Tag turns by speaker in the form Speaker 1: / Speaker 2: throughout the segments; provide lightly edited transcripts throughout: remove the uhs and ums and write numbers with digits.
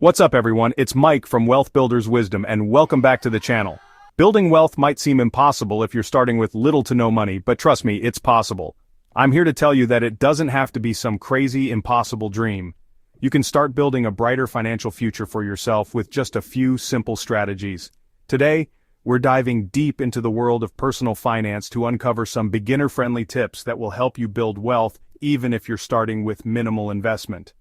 Speaker 1: What's up everyone, it's Mike from Wealth Builders Wisdom and welcome back to the channel. Building wealth might seem impossible if you're starting with little to no money, but trust me, it's possible. I'm here to tell you that it doesn't have to be some crazy, impossible dream. You can start building a brighter financial future for yourself with just a few simple strategies. Today, we're diving deep into the world of personal finance to uncover some beginner-friendly tips that will help you build wealth even if you're starting with minimal investment.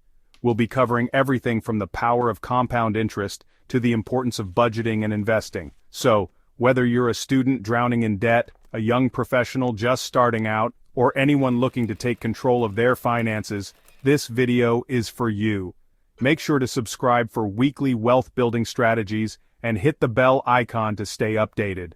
Speaker 1: We'll be covering everything from the power of compound interest to the importance of budgeting and investing. So, whether you're a student drowning in debt, a young professional just starting out, or anyone looking to take control of their finances, this video is for you. Make sure to subscribe for weekly wealth-building strategies and hit the bell icon to stay updated.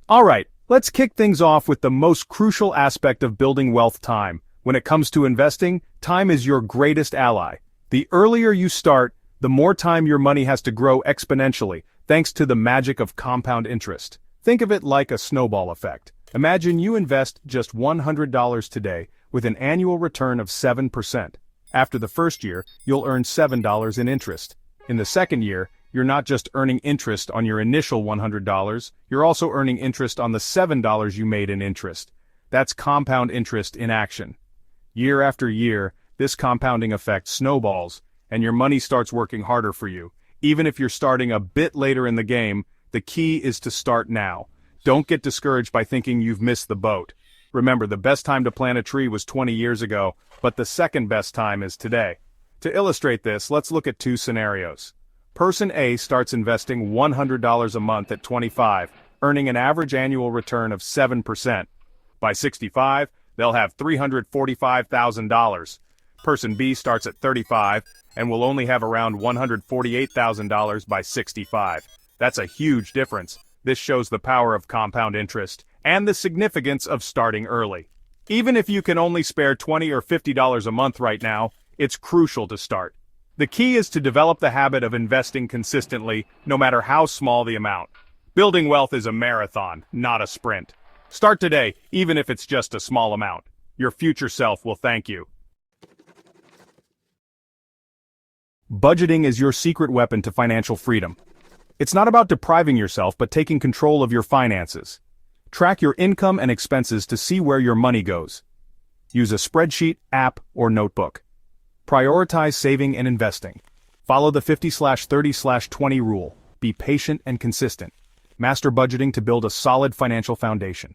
Speaker 1: Alright, let's kick things off with the most crucial aspect of building wealth: time. When it comes to investing, time is your greatest ally. The earlier you start, the more time your money has to grow exponentially, thanks to the magic of compound interest. Think of it like a snowball effect. Imagine you invest just $100 today with an annual return of 7%. After the first year, you'll earn $7 in interest. In the second year, you're not just earning interest on your initial $100, you're also earning interest on the $7 you made in interest. That's compound interest in action. Year after year, this compounding effect snowballs, and your money starts working harder for you. Even if you're starting a bit later in the game, the key is to start now. Don't get discouraged by thinking you've missed the boat. Remember, the best time to plant a tree was 20 years ago, but the second best time is today. To illustrate this, let's look at two scenarios. Person A starts investing $100 a month at 25, earning an average annual return of 7%. By 65, they'll have $345,000. Person B starts at 35 and will only have around $148,000 by 65. That's a huge difference. This shows the power of compound interest and the significance of starting early. Even if you can only spare $20 or $50 a month right now, it's crucial to start. The key is to develop the habit of investing consistently, no matter how small the amount. Building wealth is a marathon, not a sprint. Start today, even if it's just a small amount. Your future self will thank you. Budgeting is your secret weapon to financial freedom. It's not about depriving yourself, but taking control of your finances. Track your income and expenses to see where your money goes. Use a spreadsheet, app, or notebook. Prioritize saving and investing. Follow the 50/30/20 rule. Be patient and consistent. Master budgeting to build a solid financial foundation.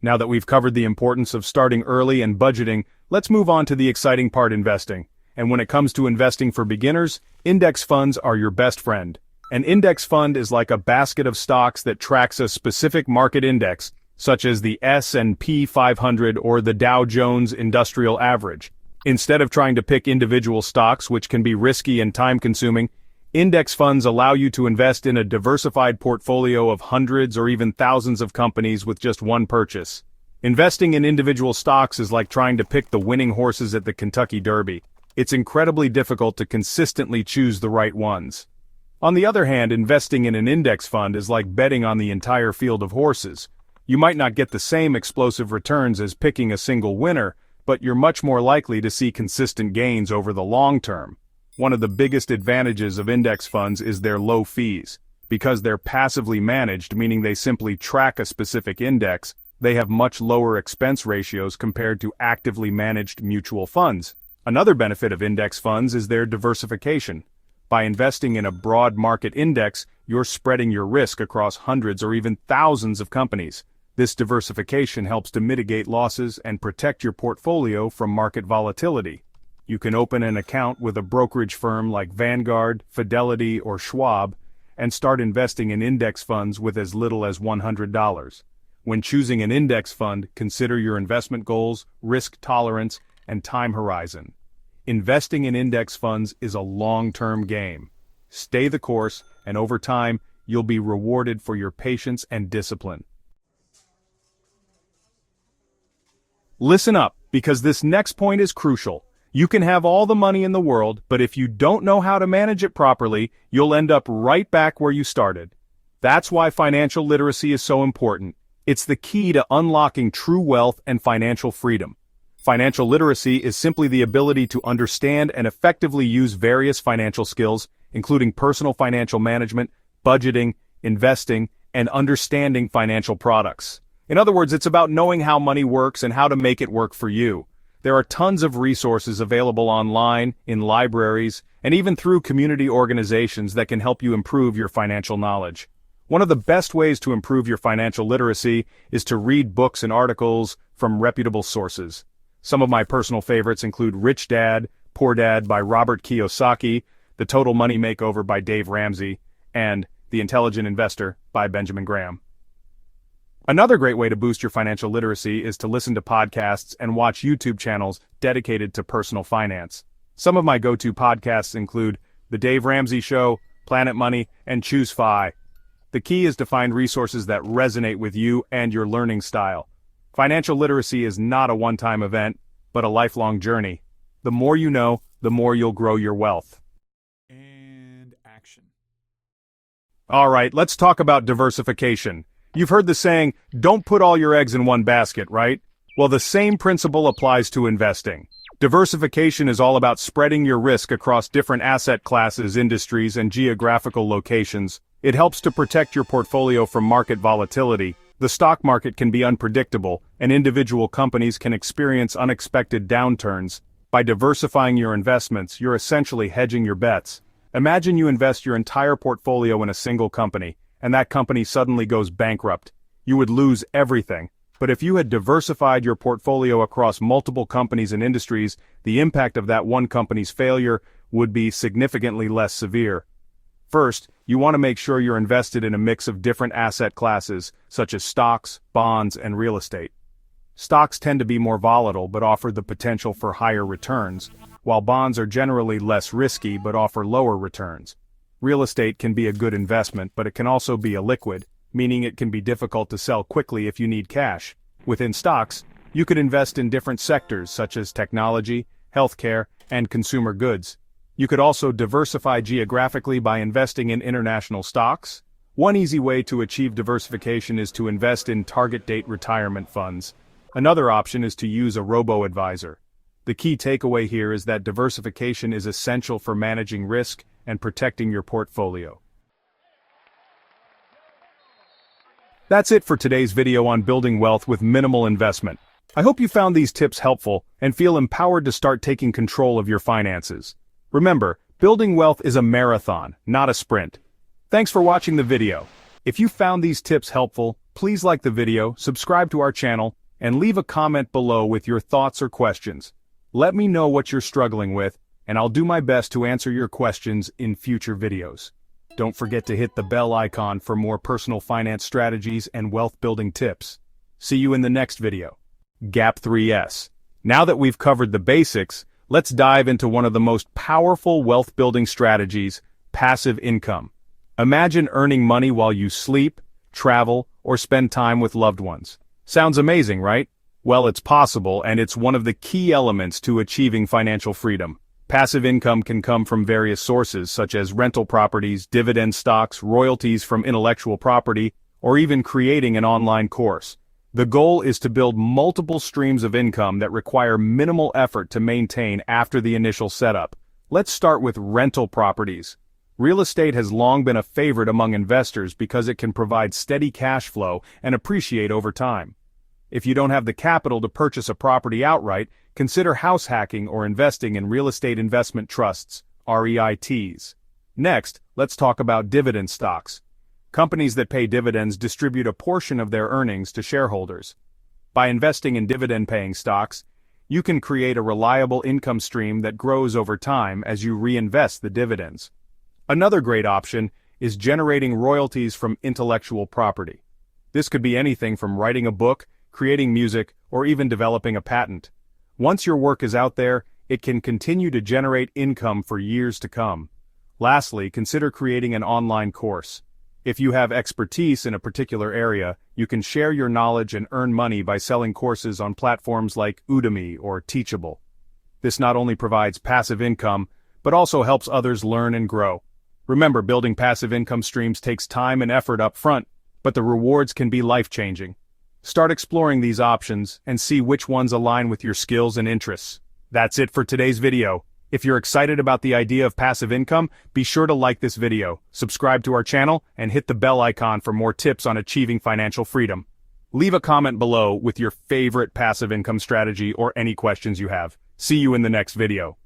Speaker 1: Now that we've covered the importance of starting early and budgeting, let's move on to the exciting part: investing. And when it comes to investing for beginners, index funds are your best friend. An index fund is like a basket of stocks that tracks a specific market index, such as the S&P 500 or the Dow Jones Industrial Average. Instead of trying to pick individual stocks, which can be risky and time-consuming, index funds allow you to invest in a diversified portfolio of hundreds or even thousands of companies with just one purchase. Investing in individual stocks is like trying to pick the winning horses at the Kentucky Derby. It's incredibly difficult to consistently choose the right ones. On the other hand, investing in an index fund is like betting on the entire field of horses. You might not get the same explosive returns as picking a single winner, but you're much more likely to see consistent gains over the long term. One of the biggest advantages of index funds is their low fees. Because they're passively managed, meaning they simply track a specific index, they have much lower expense ratios compared to actively managed mutual funds. Another benefit of index funds is their diversification. By investing in a broad market index, you're spreading your risk across hundreds or even thousands of companies. This diversification helps to mitigate losses and protect your portfolio from market volatility. You can open an account with a brokerage firm like Vanguard, Fidelity, or Schwab, and start investing in index funds with as little as $100. When choosing an index fund, consider your investment goals, risk tolerance, and time horizon. Investing in index funds is a long-term game. Stay the course, and over time, you'll be rewarded for your patience and discipline. Listen up, because this next point is crucial. You can have all the money in the world, but if you don't know how to manage it properly, you'll end up right back where you started. That's why financial literacy is so important. It's the key to unlocking true wealth and financial freedom. Financial literacy is simply the ability to understand and effectively use various financial skills, including personal financial management, budgeting, investing, and understanding financial products. In other words, it's about knowing how money works and how to make it work for you. There are tons of resources available online, in libraries, and even through community organizations that can help you improve your financial knowledge. One of the best ways to improve your financial literacy is to read books and articles from reputable sources. Some of my personal favorites include Rich Dad, Poor Dad by Robert Kiyosaki, The Total Money Makeover by Dave Ramsey, and The Intelligent Investor by Benjamin Graham. Another great way to boost your financial literacy is to listen to podcasts and watch YouTube channels dedicated to personal finance. Some of my go-to podcasts include The Dave Ramsey Show, Planet Money, and Choose FI. The key is to find resources that resonate with you and your learning style. Financial literacy is not a one-time event, but a lifelong journey. The more you know, the more you'll grow your wealth.
Speaker 2: And action.
Speaker 1: All right, let's talk about diversification. You've heard the saying, don't put all your eggs in one basket, right? Well, the same principle applies to investing. Diversification is all about spreading your risk across different asset classes, industries, and geographical locations. It helps to protect your portfolio from market volatility. The stock market can be unpredictable, and individual companies can experience unexpected downturns. By diversifying your investments, you're essentially hedging your bets. Imagine you invest your entire portfolio in a single company, and that company suddenly goes bankrupt. You would lose everything. But if you had diversified your portfolio across multiple companies and industries, the impact of that one company's failure would be significantly less severe. First, you want to make sure you're invested in a mix of different asset classes, such as stocks, bonds, and real estate. Stocks tend to be more volatile but offer the potential for higher returns, while bonds are generally less risky but offer lower returns. Real estate can be a good investment, but it can also be illiquid, meaning it can be difficult to sell quickly if you need cash. Within stocks, you could invest in different sectors such as technology, healthcare, and consumer goods. You could also diversify geographically by investing in international stocks. One easy way to achieve diversification is to invest in target date retirement funds. Another option is to use a robo-advisor. The key takeaway here is that diversification is essential for managing risk and protecting your portfolio. That's it for today's video on building wealth with minimal investment. I hope you found these tips helpful and feel empowered to start taking control of your finances. Remember, building wealth is a marathon, not a sprint. Thanks for watching the video. If you found these tips helpful, please like the video, subscribe to our channel, and leave a comment below with your thoughts or questions. Let me know what you're struggling with, and I'll do my best to answer your questions in future videos. Don't forget to hit the bell icon for more personal finance strategies and wealth-building tips. See you in the next video. Gap 3S. Now that we've covered the basics, let's dive into one of the most powerful wealth-building strategies, passive income. Imagine earning money while you sleep, travel, or spend time with loved ones. Sounds amazing, right? Well, it's possible, and it's one of the key elements to achieving financial freedom. Passive income can come from various sources such as rental properties, dividend stocks, royalties from intellectual property, or even creating an online course. The goal is to build multiple streams of income that require minimal effort to maintain after the initial setup. Let's start with rental properties. Real estate has long been a favorite among investors because it can provide steady cash flow and appreciate over time. If you don't have the capital to purchase a property outright, consider house hacking or investing in real estate investment trusts, REITs. Next, let's talk about dividend stocks. Companies that pay dividends distribute a portion of their earnings to shareholders. By investing in dividend-paying stocks, you can create a reliable income stream that grows over time as you reinvest the dividends. Another great option is generating royalties from intellectual property. This could be anything from writing a book, creating music, or even developing a patent. Once your work is out there, it can continue to generate income for years to come. Lastly, consider creating an online course. If you have expertise in a particular area, you can share your knowledge and earn money by selling courses on platforms like Udemy or Teachable. This not only provides passive income, but also helps others learn and grow. Remember, building passive income streams takes time and effort up front, but the rewards can be life-changing. Start exploring these options and see which ones align with your skills and interests. That's it for today's video. If you're excited about the idea of passive income, be sure to like this video, subscribe to our channel, and hit the bell icon for more tips on achieving financial freedom. Leave a comment below with your favorite passive income strategy or any questions you have. See you in the next video.